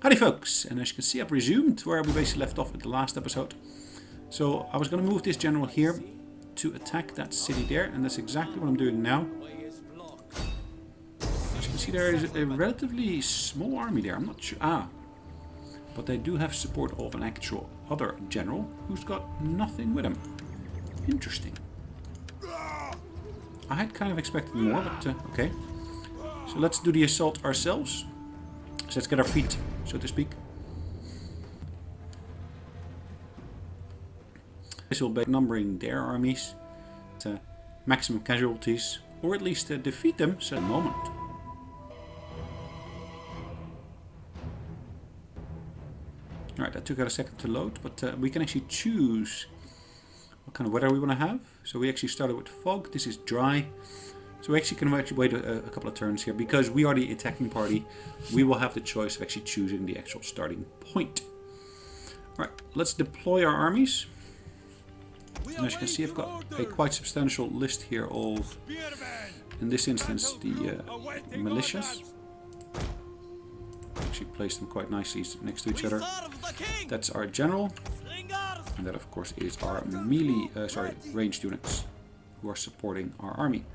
Howdy folks, and as you can see I've resumed where we basically left off at the last episode. So I was going to move this general here to attack that city there, and that's exactly what I'm doing now. As you can see there is a relatively small army there, I'm not sure, but they do have support of an actual other general who's got nothing with him. Interesting. I had kind of expected more, but okay. So let's do the assault ourselves. So let's get our feet, so to speak. This will be numbering their armies to maximum casualties, or at least defeat them at the moment. Alright, that took a second to load, but we can actually choose what kind of weather we want to have. So we actually started with fog, this is dry. So we actually can wait a couple of turns here, because we are the attacking party. We will have the choice of actually choosing the actual starting point. Alright, let's deploy our armies. And as you can see, I've got a quite substantial list here of, in this instance, the militias. Actually place them quite nicely next to each other. That's our general. And that of course is our melee, ranged units who are supporting our army.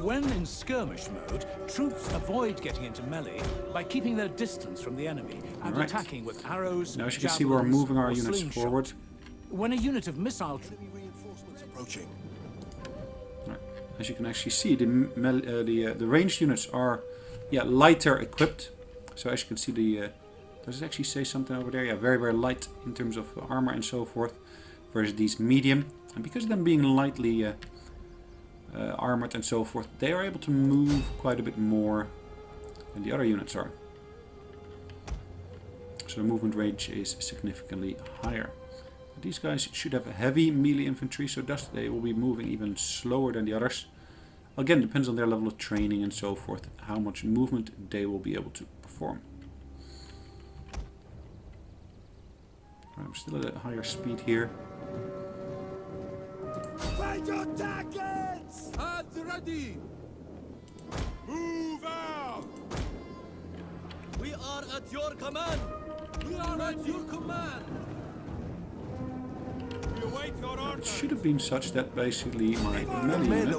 When in skirmish mode, troops avoid getting into melee by keeping their distance from the enemy and attacking with arrows. Now as you can see, we're moving our units forward. When a unit of missile reinforcements approaching. Right. As you can actually see, the ranged units are lighter equipped. So as you can see, does it actually say something over there? Yeah, very, very light in terms of armor and so forth, versus these medium. And because of them being lightly armored and so forth, they are able to move quite a bit more than the other units are. So the movement range is significantly higher. But these guys should have heavy melee infantry, so thus they will be moving even slower than the others. Again, depends on their level of training and so forth, how much movement they will be able to perform. I'm still at a higher speed here. Find your targets! Hands ready! Move out! We are at your command! We are at your command! We await your order! It should have been such that basically my melee unit,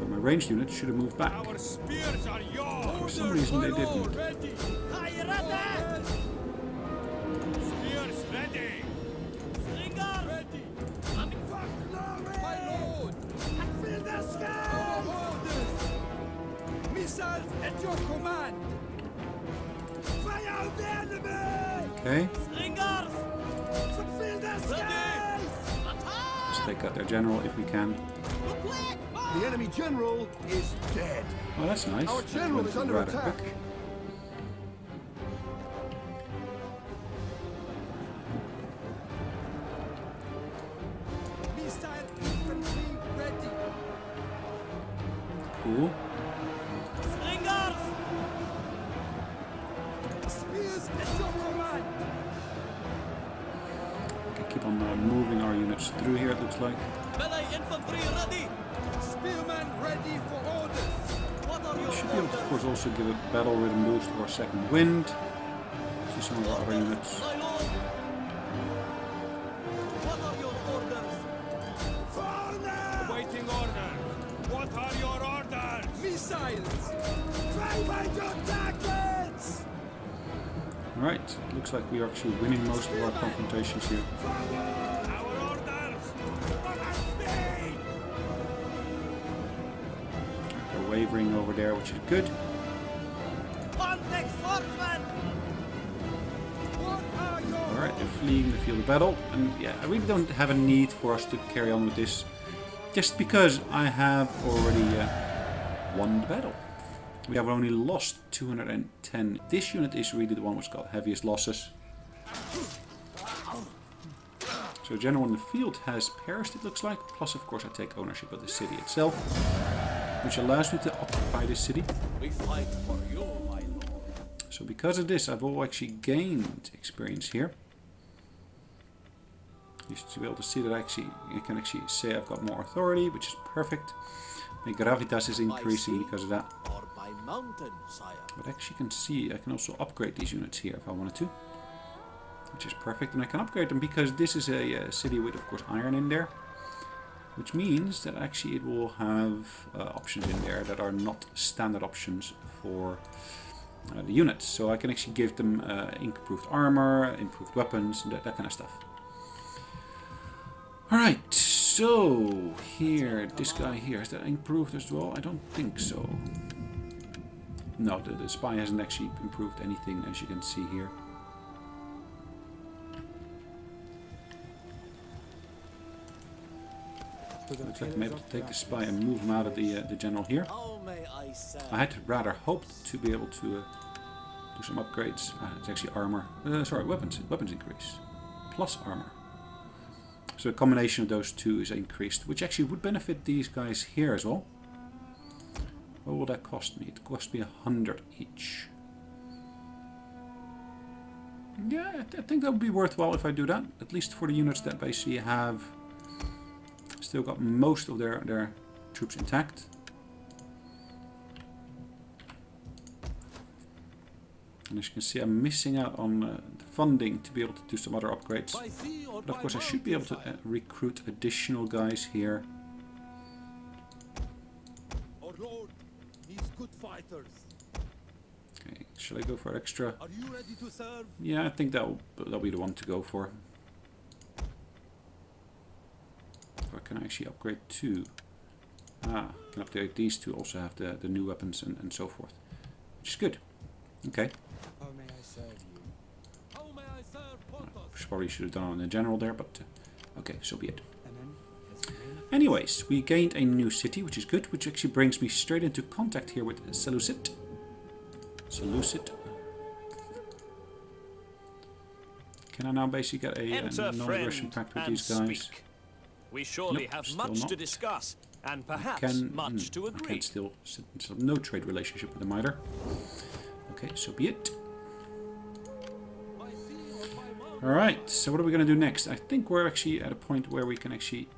or my ranged unit, should have moved back. Our spears are yours! For some reason they didn't. Ready! Spears ready! Slingers ready! Fill the sky! Missiles at your command! Fire the enemy! Okay. Slingers! Fill the sky! Let's take out their general if we can. The enemy general is dead. Oh, that's nice. Our general is under attack. Quick. Cool. Slingers! Spears at your command! Okay, keep on moving our units through here, it looks like. Melee infantry ready! Spearmen ready for orders! What are your Should be able to, of course, also give a battle rhythm boost or second wind to some of our other units. My lord! What are your orders? Awaiting orders! What are your orders? Missiles! Find your targets! Alright, looks like we are actually winning most of our confrontations here. Our orders! Speed! They're wavering over there, which is good. Pontus swordsman! What are your Alright, they're fleeing the field of battle. And yeah, I really don't have a need for us to carry on with this, just because I have already won the battle. We have only lost 210. This unit is really the one which got heaviest losses. So general in the field has perished, it looks like. Plus, of course, I take ownership of the city itself, which allows me to occupy this city. We fight for you, my lord. So because of this, I've all actually gained experience here. You should be able to see that you can actually say I've got more authority, which is perfect. My gravitas is increasing because of that. mountain, sire. But as you can see, I can also upgrade these units here if I wanted to. Which is perfect, and I can upgrade them because this is a city with, of course, iron in there. Which means that actually it will have options in there that are not standard options for the units. So I can actually give them improved armor, improved weapons, and that kind of stuff. Alright, so here, this guy here, is that improved as well? I don't think so. No, the spy hasn't actually improved anything, as you can see here. Looks like I'm able to take the spy and move him out of the general here. I had rather hoped to be able to do some upgrades. It's actually armor. Sorry, weapons increase. Plus armor. So the combination of those two is increased, which actually would benefit these guys here as well. What will that cost me? It cost me 100 each. Yeah, I think that would be worthwhile if I do that. At least for the units that basically have still got most of their troops intact. And as you can see, I'm missing out on the funding to be able to do some other upgrades. But of course I should be able to recruit additional guys here. Our lord needs good fighters. Okay, shall I go for extra? Are you ready to serve? Yeah, I think that'll be the one to go for. Or can I actually upgrade two? Ah, I can upgrade these two, also have the new weapons and so forth. Which is good. Okay. How may I serve you? How may I serve Pontus? Probably should have done it on the general there, but okay, so be it. Anyways, we gained a new city, which is good, which actually brings me straight into contact here with Seleucid. Can I now basically get a non-aggression pact with these guys? Speak. We surely Nope, have still much not. to discuss, and perhaps much to I agree. can still no trade relationship with them either. Okay, so be it. Alright, so what are we going to do next? I think we're actually at a point where we can actually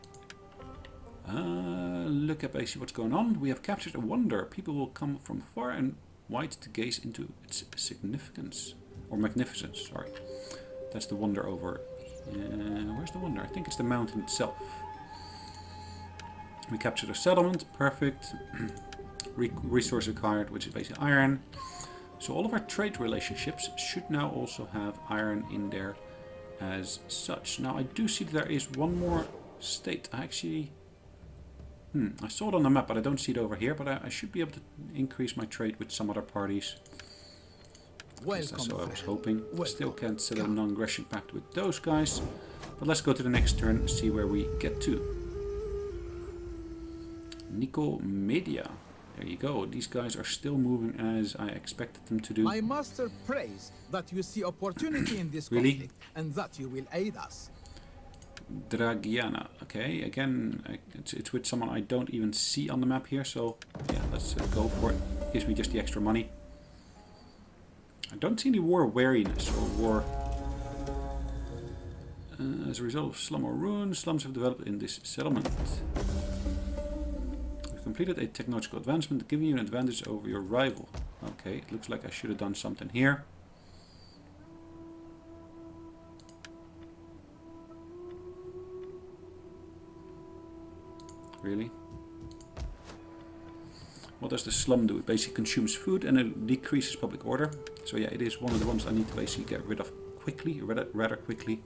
look at basically what's going on. We have captured a wonder. People will come from far and wide to gaze into its significance. Or magnificence, sorry. That's the wonder over... where's the wonder? I think it's the mountain itself. We captured a settlement, perfect. Resource acquired, which is basically iron. So all of our trade relationships should now also have iron in there as such. Now I do see that there is one more state. I actually... I saw it on the map, but I don't see it over here. But I should be able to increase my trade with some other parties. That's what I was hoping. Still can't set a non-aggression pact with those guys. But let's go to the next turn and see where we get to. Nicomedia. There you go. These guys are still moving as I expected them to do. My master prays that you see opportunity in this Really? conflict and that you will aid us. Dragiana. Okay, again, it's with someone I don't even see on the map here. So, yeah, let's go for it. Gives me just the extra money. I don't see any war wariness or war. As a result of slum or ruin, slums have developed in this settlement. We've completed a technological advancement, giving you an advantage over your rival. Okay, it looks like I should have done something here. Really? What does the slum do? It basically consumes food and it decreases public order. So yeah, it is one of the ones I need to basically get rid of quickly, rather quickly.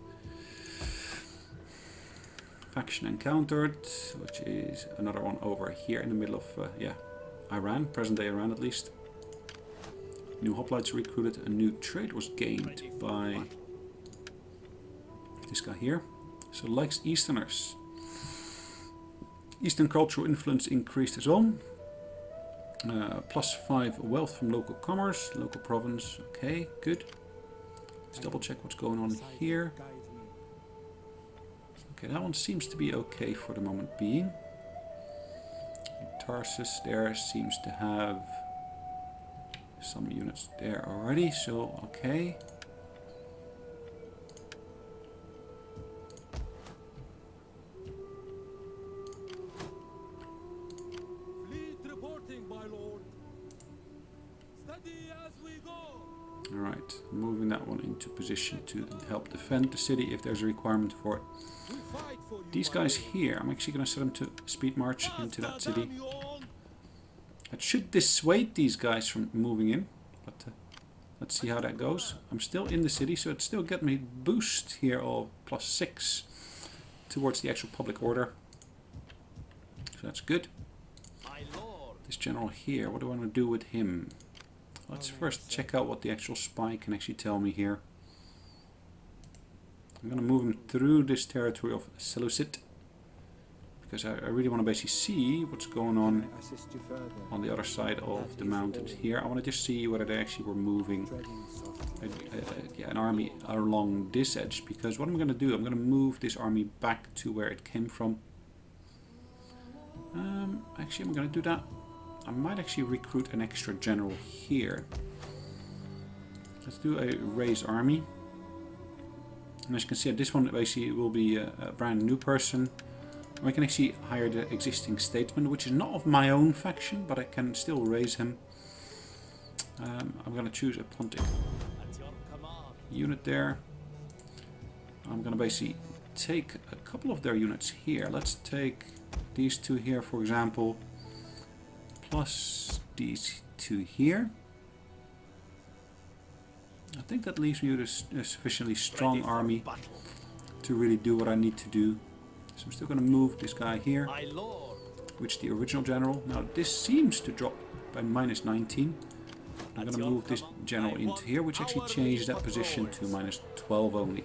Faction encountered, which is another one over here in the middle of, yeah, Iran, present day Iran at least. New hoplites recruited, a new trade was gained by this guy here. So likes Easterners. Eastern cultural influence increased as well. +5 wealth from local commerce, local province. Okay, good. Let's double check what's going on here. Okay, that one seems to be okay for the moment being. Tarsus there seems to have some units there already, so okay. Alright, moving that one into position to help defend the city if there's a requirement for it. These guys here, I'm actually going to set them to speed march into that city. That should dissuade these guys from moving in, but let's see how that goes. I'm still in the city, so it still got me boost here of +6 towards the actual public order. So that's good. This general here, what do I want to do with him? Let's first check out what the actual spy can actually tell me here. I'm going to move him through this territory of Seleucid, because I really want to basically see what's going on the other side of the mountains here. I want to just see whether they actually were moving an army along this edge, because what I'm going to do, I'm going to move this army back to where it came from. Actually, I'm going to do that. I might actually recruit an extra general here. Let's do a raise army. And as you can see, this one basically will be a brand new person. We can actually hire the existing statesman, which is not of my own faction, but I can still raise him. I'm going to choose a Pontic unit there. I'm going to basically take a couple of their units here. Let's take these two here, for example, plus these two here. I think that leaves me with a sufficiently strong army to really do what I need to do. So I'm still going to move this guy here, which the original general. Now this seems to drop by -19. I'm going to move this general into here, which actually changed that position to -12 only.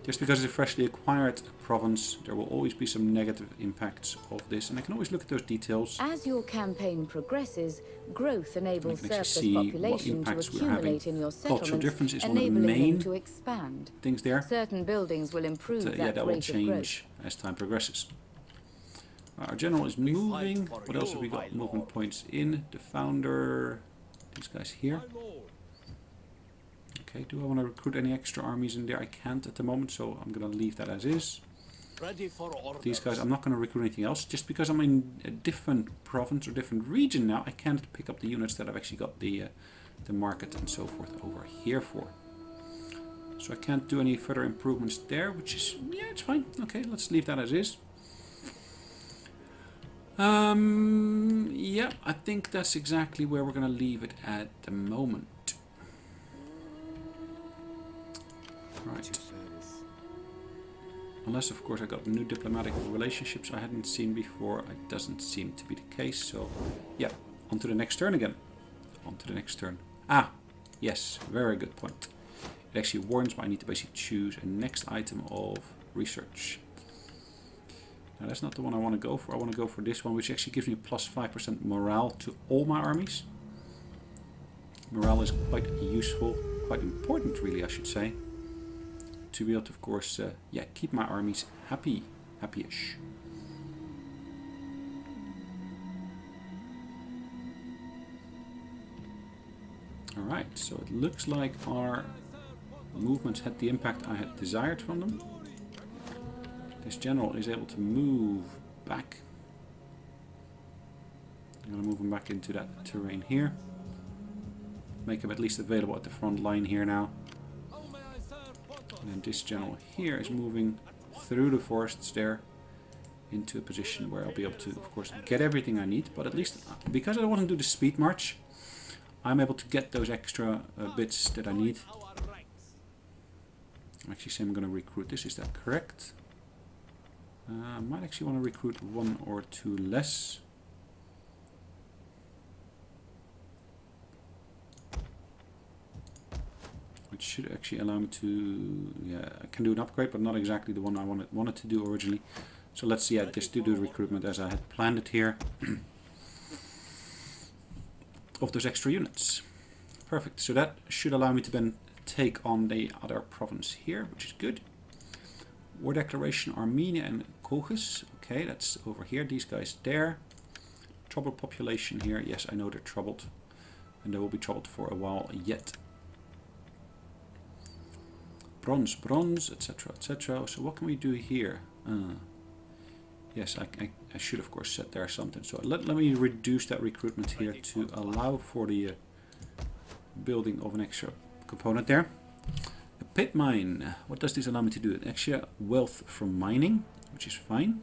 Just because it's a freshly acquired province, there will always be some negative impacts of this, and I can always look at those details. As your campaign progresses, growth enables surplus population to accumulate in your settlements, difference is enabling one of the main them to expand. Things there. Certain buildings will improve But, yeah, that will rate of change as time progresses. Our general is moving. What else have we got? Movement points in. The founder. These guys here. Okay, do I want to recruit any extra armies in there? I can't at the moment, so I'm going to leave that as is. These guys, I'm not going to recruit anything else. Just because I'm in a different province or different region now, I can't pick up the units that I've actually got the market and so forth over here for. So I can't do any further improvements there, which is, yeah, it's fine. Okay, let's leave that as is. Yeah, I think that's exactly where we're going to leave it at the moment. Right. Unless, of course, I got new diplomatic relationships I hadn't seen before. It doesn't seem to be the case. So, yeah, on to the next turn again. On to the next turn. Ah, yes, very good point. It actually warns me I need to basically choose a next item of research. Now, that's not the one I want to go for. I want to go for this one, which actually gives me +5% morale to all my armies. Morale is quite useful, quite important, really, I should say. To be able to, of course, yeah, keep my armies happy-ish. Alright, so it looks like our movements had the impact I had desired from them. This general is able to move back. I'm going to move him back into that terrain here. Make him at least available at the front line here now. And then this general here is moving through the forests there into a position where I'll be able to, of course, get everything I need. But at least, because I don't want to do the speed march, I'm able to get those extra bits that I need. I'm actually saying I'm going to recruit this. Is that correct? I might actually want to recruit 1 or 2 less. Which should actually allow me to, yeah, I can do an upgrade, but not exactly the one I wanted to do originally. So let's see, just do the recruitment as I had planned it here. Of those extra units. Perfect, so that should allow me to then take on the other province here, which is good. War declaration, Armenia and Conquest. Okay, that's over here, these guys there. Troubled population here, yes, I know they're troubled. And they will be troubled for a while yet. Bronze, etc, etc. So what can we do here? Yes, I should of course set there something. So let me reduce that recruitment here to allow for the building of an extra component there. A pit mine. What does this allow me to do? Extra wealth from mining, which is fine.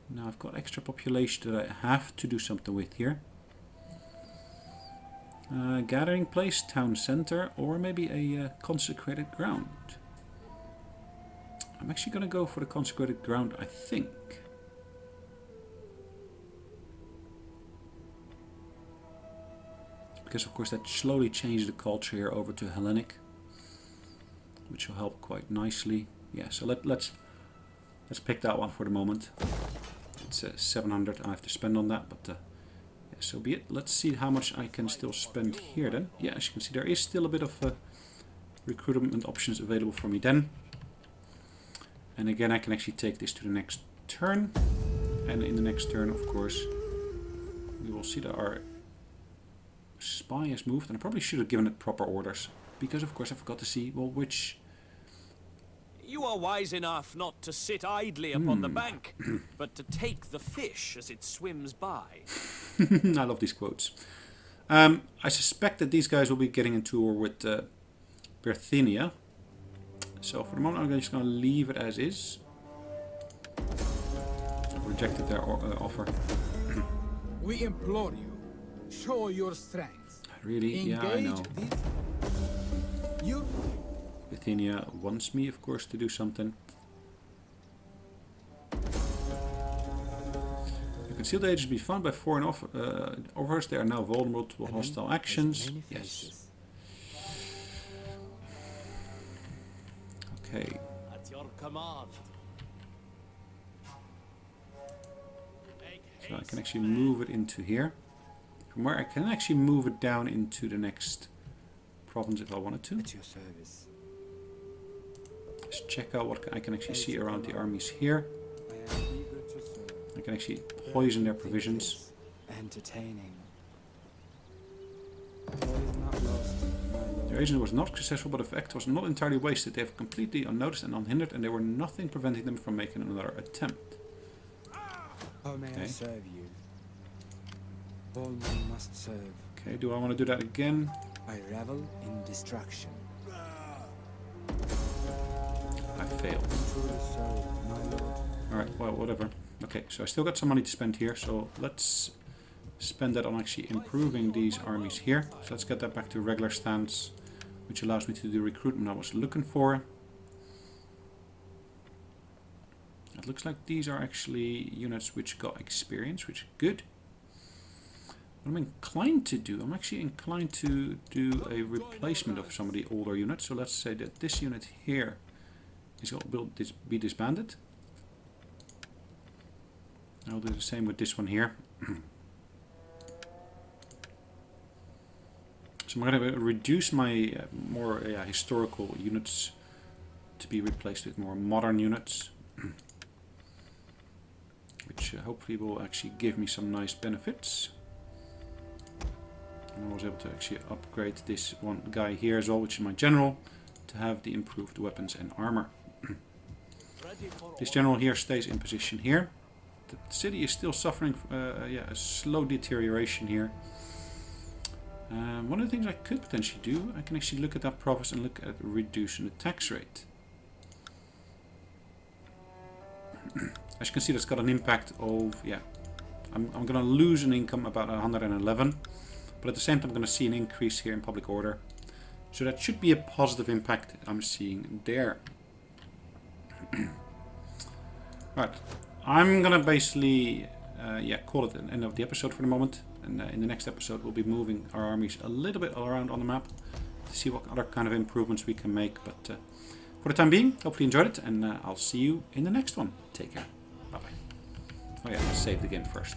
Now I've got extra population that I have to do something with here. Gathering place, town center, or maybe a consecrated ground. I'm actually going to go for the consecrated ground, I think. Because of course that slowly changed the culture here over to Hellenic, which will help quite nicely. Yeah, so let's pick that one for the moment. It's 700 I have to spend on that, but yeah, so be it. Let's see how much I can still spend here then. Yeah, as you can see, there is still a bit of recruitment options available for me then. And again, I can actually take this to the next turn. And in the next turn, of course, we will see that our spy has moved. And I probably should have given it proper orders, because of course I forgot to see, well, which... You are wise enough not to sit idly upon the bank, but to take the fish as it swims by. I love these quotes. I suspect that these guys will be getting into war with Berthinia. So for the moment I'm just going to leave it as is. I've rejected their offer. We implore you, show your strength. Really? Yeah, I know. You... Bithynia wants me, of course, to do something. You concealed agents be found by foreign offers. They are now vulnerable to hostile actions. Yes. Okay. At your command. So I can actually move it into here. From where I can actually move it down into the next province if I wanted to. At your service. Let's check out what I can actually see around the armies here. I can actually poison their provisions. Entertaining. Their agent was not successful, but the effect was not entirely wasted. They have completely unnoticed and unhindered, and there were nothing preventing them from making another attempt. How may I serve you? All men must serve. Okay, do I want to do that again? I revel in destruction. I failed. Alright, well, whatever. Okay, so I still got some money to spend here, so let's spend that on actually improving these armies here. So let's get that back to regular stance, which allows me to do the recruitment I was looking for. It looks like these are actually units which got experience, which is good. What I'm inclined to do, I'm actually inclined to do a replacement of some of the older units. So let's say that this unit here will be disbanded. I'll do the same with this one here. So I'm going to reduce my more historical units to be replaced with more modern units, which hopefully will actually give me some nice benefits. And I was able to actually upgrade this one guy here as well, which is my general, to have the improved weapons and armor. This general here stays in position here. The city is still suffering a slow deterioration here. One of the things I could potentially do, I can actually look at that province and look at reducing the tax rate. As you can see, that's got an impact of, I'm going to lose an income about 111, but at the same time I'm going to see an increase here in public order. So that should be a positive impact I'm seeing there. Right, I'm gonna basically call it an end of the episode for the moment, and in the next episode we'll be moving our armies a little bit around on the map to see what other kind of improvements we can make. But for the time being, hopefully you enjoyed it, and I'll see you in the next one. Take care. Bye bye. Oh yeah, I saved the game first.